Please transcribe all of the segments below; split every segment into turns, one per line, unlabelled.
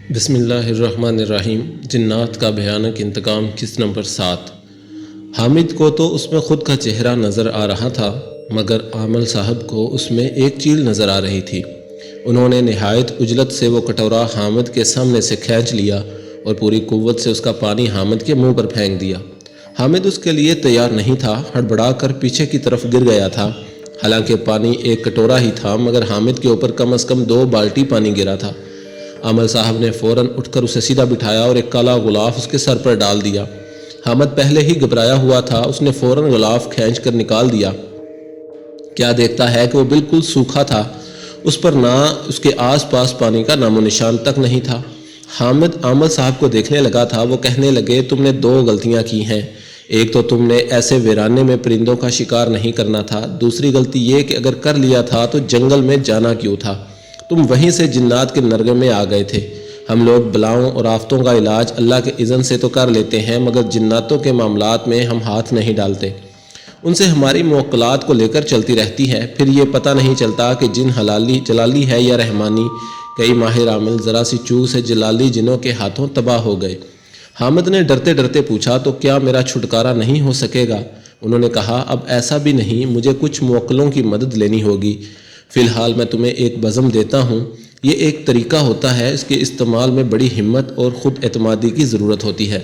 بسم اللہ الرحمن الرحیم۔ جنات کا بھیانک انتقام قسط نمبر 7۔ حامد کو تو اس میں خود کا چہرہ نظر آ رہا تھا، مگر عامل صاحب کو اس میں ایک چیل نظر آ رہی تھی۔ انہوں نے نہایت عجلت سے وہ کٹورا حامد کے سامنے سے کھینچ لیا اور پوری قوت سے اس کا پانی حامد کے منہ پر پھینک دیا۔ حامد اس کے لیے تیار نہیں تھا، ہڑبڑا کر پیچھے کی طرف گر گیا تھا۔ حالانکہ پانی ایک کٹورا ہی تھا، مگر حامد کے اوپر کم از کم 2 بالٹی پانی گرا تھا۔ عامل صاحب نے فوراً اٹھ کر اسے سیدھا بٹھایا اور ایک کالا غلاف اس کے سر پر ڈال دیا۔ حامد پہلے ہی گھبرایا ہوا تھا، اس نے فوراً غلاف کھینچ کر نکال دیا۔ کیا دیکھتا ہے کہ وہ بالکل سوکھا تھا، اس پر نہ اس کے آس پاس پانی کا نام و نشان تک نہیں تھا۔ حامد عامل صاحب کو دیکھنے لگا تھا۔ وہ کہنے لگے، تم نے 2 غلطیاں کی ہیں۔ ایک تو تم نے ایسے ویرانے میں پرندوں کا شکار نہیں کرنا تھا، دوسری غلطی یہ کہ اگر کر لیا تھا تو جنگل میں جانا کیوں تھا؟ تم وہیں سے جنات کے نرغے میں آ گئے تھے۔ ہم لوگ بلاؤں اور آفتوں کا علاج اللہ کے اذن سے تو کر لیتے ہیں، مگر جناتوں کے معاملات میں ہم ہاتھ نہیں ڈالتے۔ ان سے ہماری موکلات کو لے کر چلتی رہتی ہے، پھر یہ پتہ نہیں چلتا کہ جن جلالی ہے یا رحمانی۔ کئی ماہر عامل ذرا سی چوک سے جلالی جنوں کے ہاتھوں تباہ ہو گئے۔ حامد نے ڈرتے ڈرتے پوچھا، تو کیا میرا چھٹکارا نہیں ہو سکے گا؟ انہوں نے کہا، اب ایسا بھی نہیں، مجھے کچھ موکلوں کی مدد لینی ہوگی۔ فی الحال میں تمہیں ایک بزم دیتا ہوں۔ یہ ایک طریقہ ہوتا ہے، اس کے استعمال میں بڑی ہمت اور خود اعتمادی کی ضرورت ہوتی ہے۔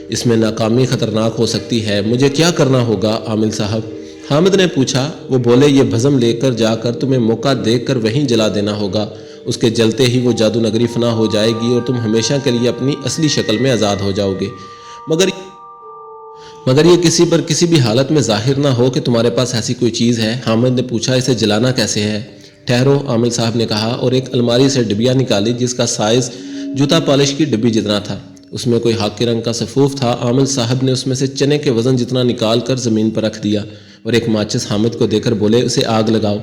اس میں ناکامی خطرناک ہو سکتی ہے۔ مجھے کیا کرنا ہوگا عامل صاحب؟ حامد نے پوچھا۔ وہ بولے، یہ بزم لے کر جا کر تمہیں موقع دیکھ کر وہیں جلا دینا ہوگا۔ اس کے جلتے ہی وہ جادو نگری فنا ہو جائے گی اور تم ہمیشہ کے لیے اپنی اصلی شکل میں آزاد ہو جاؤ گے۔ مگر یہ کسی پر کسی بھی حالت میں ظاہر نہ ہو کہ تمہارے پاس ایسی کوئی چیز ہے۔ حامد نے پوچھا، اسے جلانا کیسے ہے؟ ٹھہرو، عامل صاحب نے کہا اور ایک الماری سے ڈبیا نکالی جس کا سائز جوتا پالش کی ڈبی جتنا تھا۔ اس میں کوئی خاکی رنگ کا سفوف تھا۔ عامل صاحب نے اس میں سے چنے کے وزن جتنا نکال کر زمین پر رکھ دیا اور ایک ماچس حامد کو دے کر بولے، اسے آگ لگاؤ۔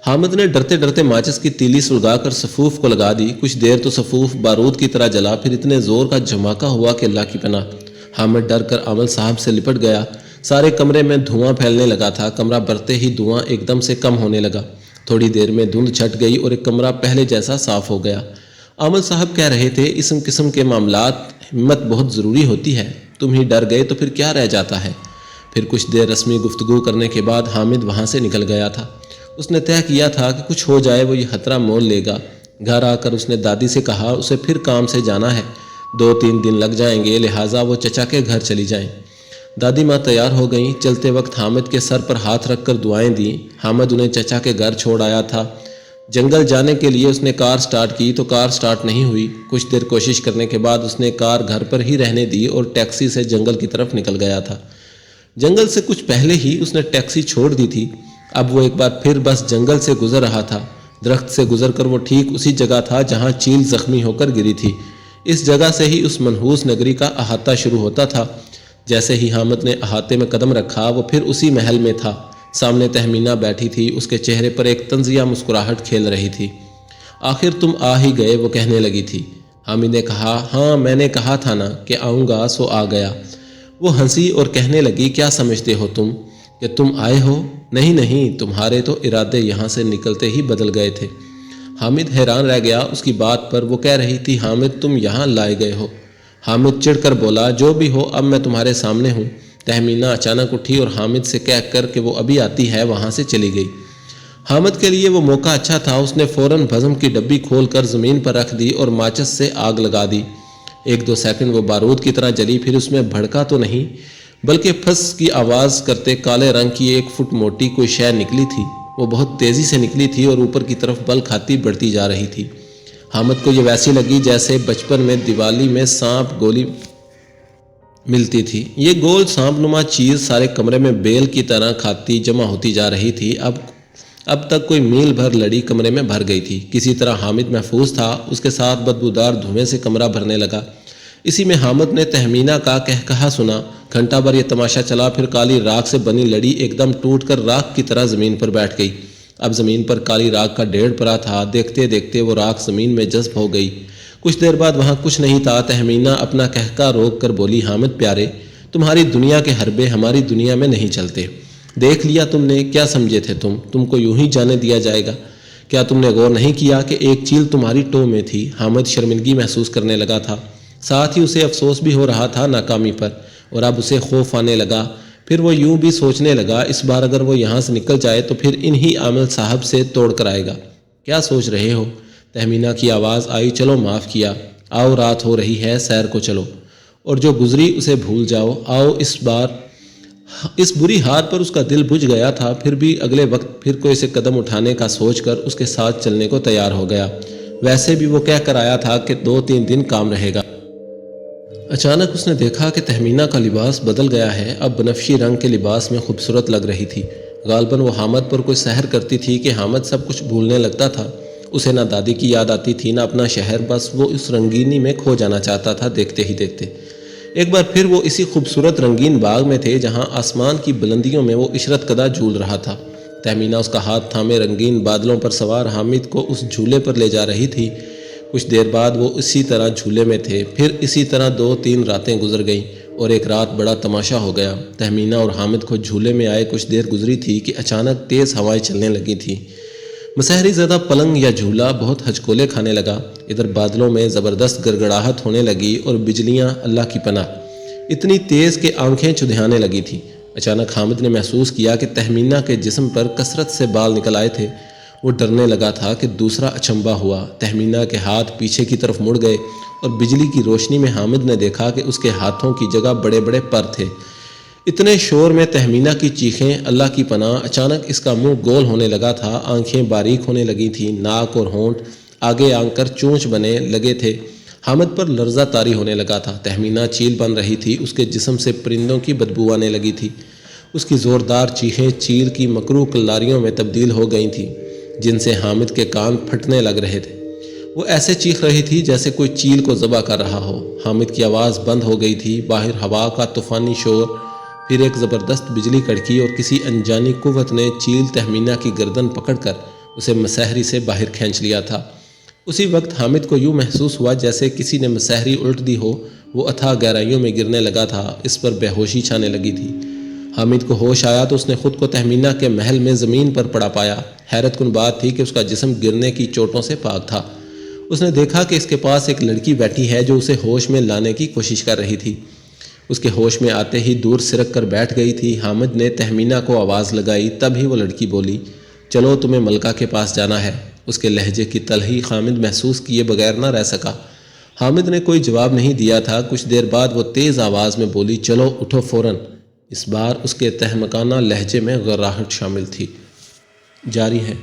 حامد نے ڈرتے ڈرتے ماچس کی تیلی سلگا کر سفوف کو لگا دی۔ کچھ دیر تو سفوف بارود کی طرح جلا، پھر اتنے زور کا جھماکا ہوا کہ اللہ کی پناہ۔ حامد ڈر کر عامل صاحب سے لپٹ گیا۔ سارے کمرے میں دھواں پھیلنے لگا تھا۔ کمرہ برتے ہی دھواں ایک دم سے کم ہونے لگا۔ تھوڑی دیر میں دھند چھٹ گئی اور ایک کمرہ پہلے جیسا صاف ہو گیا۔ عامل صاحب کہہ رہے تھے، اس قسم کے معاملات ہمت بہت ضروری ہوتی ہے۔ تم ہی ڈر گئے تو پھر کیا رہ جاتا ہے؟ پھر کچھ دیر رسمی گفتگو کرنے کے بعد حامد وہاں سے نکل گیا تھا۔ اس نے طے کیا تھا کہ کچھ ہو جائے وہ یہ خطرہ مول لے گا۔ گھر آ کر اس نے دادی سے کہا، اسے پھر کام سے جانا ہے، 2-3 دن لگ جائیں گے، لہٰذا وہ چچا کے گھر چلی جائیں۔ دادی ماں تیار ہو گئیں۔ چلتے وقت حامد کے سر پر ہاتھ رکھ کر دعائیں دیں۔ حامد انہیں چچا کے گھر چھوڑ آیا تھا۔ جنگل جانے کے لیے اس نے کار سٹارٹ کی تو کار سٹارٹ نہیں ہوئی۔ کچھ دیر کوشش کرنے کے بعد اس نے کار گھر پر ہی رہنے دی اور ٹیکسی سے جنگل کی طرف نکل گیا تھا۔ جنگل سے کچھ پہلے ہی اس نے ٹیکسی چھوڑ دی تھی۔ اب وہ ایک بار پھر بس جنگل سے گزر رہا تھا۔ درخت سے گزر کر وہ ٹھیک اسی جگہ تھا جہاں چیل زخمی ہو کر گری تھی۔ اس جگہ سے ہی اس منحوس نگری کا احاطہ شروع ہوتا تھا۔ جیسے ہی حامد نے احاطے میں قدم رکھا، وہ پھر اسی محل میں تھا۔ سامنے تہمینہ بیٹھی تھی، اس کے چہرے پر ایک طنزیہ مسکراہٹ کھیل رہی تھی۔ آخر تم آ ہی گئے، وہ کہنے لگی تھی۔ حامد نے کہا، ہاں میں نے کہا تھا نا کہ آؤں گا، سو آ گیا۔ وہ ہنسی اور کہنے لگی، کیا سمجھتے ہو تم کہ تم آئے ہو؟ نہیں نہیں، تمہارے تو ارادے یہاں سے نکلتے ہی بدل گئے تھے۔ حامد حیران رہ گیا اس کی بات پر۔ وہ کہہ رہی تھی، حامد تم یہاں لائے گئے ہو؟ حامد چڑھ کر بولا، جو بھی ہو اب میں تمہارے سامنے ہوں۔ تہمینہ اچانک اٹھی اور حامد سے کہہ کر کہ وہ ابھی آتی ہے وہاں سے چلی گئی۔ حامد کے لیے وہ موقع اچھا تھا۔ اس نے فوراً بھسم کی ڈبی کھول کر زمین پر رکھ دی اور ماچس سے آگ لگا دی۔ 1-2 سیکنڈ وہ بارود کی طرح جلی، پھر اس میں بھڑکا تو نہیں بلکہ پھس کی آواز کرتے کالے رنگ کی 1 فٹ موٹی کوئی شے نکلی تھی۔ وہ بہت تیزی سے نکلی تھی اور اوپر کی طرف بل کھاتی بڑھتی جا رہی تھی۔ حامد کو یہ ویسی لگی جیسے بچپن میں دیوالی میں سانپ گولی ملتی تھی۔ یہ گول سانپ نما چیز سارے کمرے میں بیل کی طرح کھاتی جمع ہوتی جا رہی تھی۔ اب تک کوئی میل بھر لڑی کمرے میں بھر گئی تھی۔ کسی طرح حامد محفوظ تھا۔ اس کے ساتھ بدبودار دھوئیں سے کمرہ بھرنے لگا۔ اسی میں حامد نے تہمینہ کا کہا سنا۔ گھنٹہ بھر یہ تماشا چلا، پھر کالی راکھ سے بنی لڑی ایک دم ٹوٹ کر راکھ کی طرح زمین پر بیٹھ گئی۔ اب زمین پر کالی راکھ کا ڈھیر پڑا تھا۔ دیکھتے دیکھتے وہ راکھ زمین میں جذب ہو گئی۔ کچھ دیر بعد وہاں کچھ نہیں تھا۔ تہمینہ اپنا کہکا روک کر بولی، حامد پیارے، تمہاری دنیا کے حربے ہماری دنیا میں نہیں چلتے۔ دیکھ لیا تم نے، کیا سمجھے تھے تم کو یوں ہی جانے دیا جائے گا؟ کیا تم نے غور نہیں کیا کہ ایک چیل تمہاری ٹو میں تھی؟ حامد شرمندگی محسوس کرنے لگا تھا، ساتھ ہی اسے افسوس بھی ہو رہا تھا ناکامی پر، اور اب اسے خوف آنے لگا۔ پھر وہ یوں بھی سوچنے لگا، اس بار اگر وہ یہاں سے نکل جائے تو پھر انہی عامل صاحب سے توڑ کر آئے گا۔ کیا سوچ رہے ہو؟ تہمینہ کی آواز آئی۔ چلو معاف کیا، آؤ رات ہو رہی ہے، سیر کو چلو، اور جو گزری اسے بھول جاؤ۔ آؤ اس بری حال پر اس کا دل بجھ گیا تھا، پھر بھی اگلے وقت پھر کوئی سے قدم اٹھانے کا سوچ کر اس کے ساتھ چلنے کو تیار ہو گیا۔ ویسے بھی وہ کہہ کر آیا تھا کہ 2-3 دن کام رہے گا۔ اچانک اس نے دیکھا کہ تہمینہ کا لباس بدل گیا ہے، اب بنفشی رنگ کے لباس میں خوبصورت لگ رہی تھی۔ غالباً وہ حامد پر کوئی سحر کرتی تھی کہ حامد سب کچھ بھولنے لگتا تھا۔ اسے نہ دادی کی یاد آتی تھی نہ اپنا شہر، بس وہ اس رنگینی میں کھو جانا چاہتا تھا دیکھتے ہی دیکھتے۔ ایک بار پھر وہ اسی خوبصورت رنگین باغ میں تھے جہاں آسمان کی بلندیوں میں وہ عشرت کدہ جھول رہا تھا۔ تہمینہ اس کا ہاتھ تھامے رنگین بادلوں پر سوار حامد کو اس جھولے پر لے جا رہی تھی۔ کچھ دیر بعد وہ اسی طرح جھولے میں تھے، پھر اسی طرح 2-3 راتیں گزر گئیں، اور ایک رات بڑا تماشا ہو گیا۔ تہمینہ اور حامد کو جھولے میں آئے کچھ دیر گزری تھی کہ اچانک تیز ہوائیں چلنے لگی تھیں۔ مسحری زدہ پلنگ یا جھولا بہت ہچکولے کھانے لگا۔ ادھر بادلوں میں زبردست گڑگڑاہٹ ہونے لگی اور بجلیاں اللہ کی پناہ اتنی تیز کہ آنکھیں چدھیانے لگی تھیں۔ اچانک حامد نے محسوس کیا کہ تہمینہ کے جسم پر کثرت سے بال نکل آئے تھے۔ وہ ڈرنے لگا تھا کہ دوسرا اچنبھا ہوا۔ تہمینہ کے ہاتھ پیچھے کی طرف مڑ گئے اور بجلی کی روشنی میں حامد نے دیکھا کہ اس کے ہاتھوں کی جگہ بڑے بڑے پر تھے۔ اتنے شور میں تہمینہ کی چیخیں اللہ کی پناہ۔ اچانک اس کا منہ گول ہونے لگا تھا، آنکھیں باریک ہونے لگی تھیں، ناک اور ہونٹ آگے آ کر چونچ بنے لگے تھے۔ حامد پر لرزہ طاری ہونے لگا تھا۔ تہمینہ چیل بن رہی تھی، اس کے جسم سے پرندوں کی بدبو آنے لگی تھی۔ اس کی زوردار چیخیں چیل کی مکروہ کلاریوں میں تبدیل ہو گئی تھیں، جن سے حامد کے کان پھٹنے لگ رہے تھے۔ وہ ایسے چیخ رہی تھی جیسے کوئی چیل کو ذبح کر رہا ہو۔ حامد کی آواز بند ہو گئی تھی، باہر ہوا کا طوفانی شور، پھر ایک زبردست بجلی کڑکی اور کسی انجانی قوت نے چیل تہمینہ کی گردن پکڑ کر اسے مسحری سے باہر کھینچ لیا تھا۔ اسی وقت حامد کو یوں محسوس ہوا جیسے کسی نے مسحری الٹ دی ہو۔ وہ اتھاہ گہرائیوں میں گرنے لگا تھا، اس پر بے ہوشی چھانے لگی تھی۔ حامد کو ہوش آیا تو اس نے خود کو تہمینہ کے محل میں زمین پر پڑا پایا۔ حیرت کن بات تھی کہ اس کا جسم گرنے کی چوٹوں سے پاک تھا۔ اس نے دیکھا کہ اس کے پاس ایک لڑکی بیٹھی ہے جو اسے ہوش میں لانے کی کوشش کر رہی تھی۔ اس کے ہوش میں آتے ہی دور سرک کر بیٹھ گئی تھی۔ حامد نے تہمینہ کو آواز لگائی، تب ہی وہ لڑکی بولی، چلو تمہیں ملکہ کے پاس جانا ہے۔ اس کے لہجے کی تلخی حامد محسوس کیے بغیر نہ رہ سکا۔ حامد نے کوئی جواب نہیں دیا تھا۔ کچھ دیر بعد وہ تیز آواز میں بولی، چلو اٹھو فوراً۔ اس بار اس کے تہمکانہ لہجے میں غراہٹ شامل تھی۔ جاری ہے۔